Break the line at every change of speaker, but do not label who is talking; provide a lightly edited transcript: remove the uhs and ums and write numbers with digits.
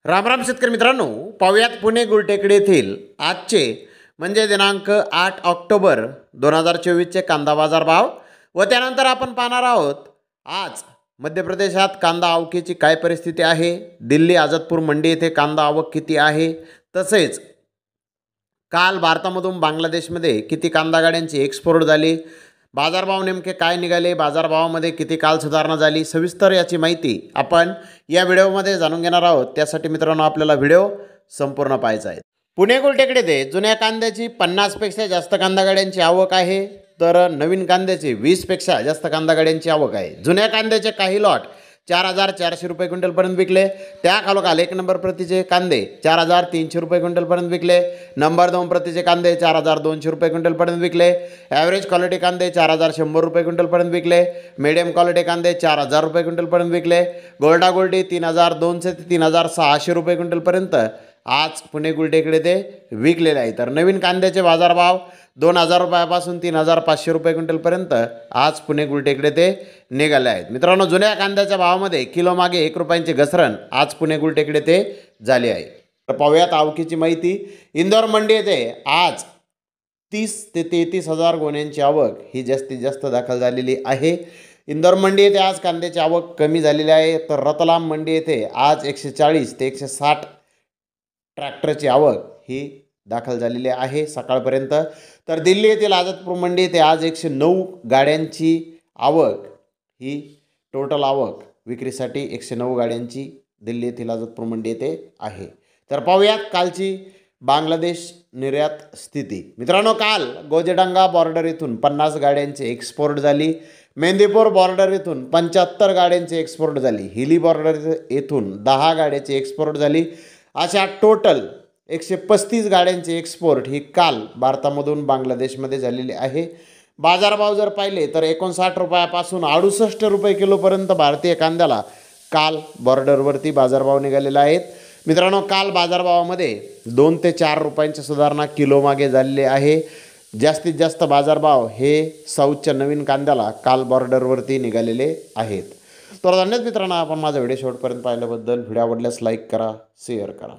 रामराम शेतकरी मित्रांनो, पाहुयात पुणे गुलटेकडी येथील आजचे म्हणजे दिनांक 8 ऑक्टोबर 2024चे कांदा बाजार भाव व त्यानंतर आपण पाहणार आहोत आज मध्य प्रदेशात कांदा आवकेची काय परिस्थिती आहे, दिल्ली आझादपूर मंडी येथे कांदा आवक किती आहे, तसेच काल भारतामधून बांगलादेशमध्ये किती कांदा गाड्यांची एक्सपोर्ट झाली, बाजारभाव नेमके काय निघाले, बाजारभावामध्ये किती काल सुधारणा झाली, सविस्तर याची माहिती आपण या व्हिडिओमध्ये जाणून घेणार आहोत। त्यासाठी मित्रांनो आपल्याला व्हिडिओ संपूर्ण पाहायचा आहे। पुणे गुलटेकडी येथे जुन्या कांद्याची 50 पेक्षा जास्त कांदा गाड्यांची आवक आहे, तर नवीन कांद्याची 20 पेक्षा जास्त कांदा गाड्यांची आवक आहे। जुन्या कांद्याचे काही लॉट 4,400 रुपये क्विंटलपर्यंत विकले, त्याखालोखाल 1 नंबर प्रतीचे कांदे 4,300 रुपये क्विंटलपर्यंत विकले, नंबर 2 प्रतीचे कांदे 4,200 रुपये क्विंटलपर्यंत विकले, ॲव्हरेज क्वालिटी कांदे 4,100 रुपये क्विंटलपर्यंत विकले, मीडियम क्वालिटी कांदे 4,000 रुपये क्विंटलपर्यंत विकले, गोल्डा गोल्डी 3,200 ते 3,600 रुपये क्विंटलपर्यंत आज पुणे गुलटेकडी येथे विकलेले आहे। तर नवीन कांद्याचे बाजारभाव 2,000 रुपयापासून 3,500 रुपये क्विंटलपर्यंत आज पुणे गुलटेकडी येथे निघाले आहेत। मित्रांनो, जुन्या कांद्याच्या भावामध्ये किलो मागे 1 रुपयांची घसरण आज पुणे गुलटेकडी येथे झाली आहे। तर पाहूयात आवकीची माहिती। इंदोर मंडी येथे आज 30 ते 33 हजार गोण्यांची आवक ही जास्तीत जास्त दाखल झालेली आहे। इंदोर मंडी येथे आज कांद्याची आवक कमी झालेली आहे, तर रतलाम मंडी येथे आज 140 ते 160 ट्रॅक्टरची आवक ही दाखल झालेली आहे सकाळपर्यंत। तर दिल्ली येथील आझादपूर मंडी येथे आज 109 गाड्यांची आवक ही टोटल आवक विक्रीसाठी 109 गाड्यांची दिल्ली येथील आझादपूर मंडी येथे आहे। तर पाहूयात कालची बांगलादेश निर्यात स्थिती। मित्रांनो, काल गोजेडांगा बॉर्डर येथून 50 गाड्यांची एक्सपोर्ट झाली, मेंदीपूर बॉर्डर येथून 75 गाड्यांची एक्सपोर्ट झाली, हिली बॉर्डर येथून 10 गाड्यांची एक्सपोर्ट झाली, अशा टोटल 135 गाड्यांची एक्सपोर्ट ही काल भारतामधून बांगलादेशमध्ये झालेली आहे। बाजारभाव जर पाहिले तर 59 रुपयापासून 68 रुपये किलोपर्यंत भारतीय कांद्याला काल बॉर्डरवरती बाजारभाव निघालेले आहेत। मित्रांनो, काल बाजारभावामध्ये 2 ते 4 रुपयांची सुधारणा किलो मागे झालेली आहे। जास्तीत जास्त बाजारभाव हे साऊथच्या नवीन कांद्याला काल बॉर्डरवरती निघालेले आहेत। तर धन्यवाद मित्रांनो, आपण माझा व्हिडिओ शेवटपर्यंत पाहिल्याबद्दल। व्हिडिओ आवडल्यास लाईक करा, शेअर करा।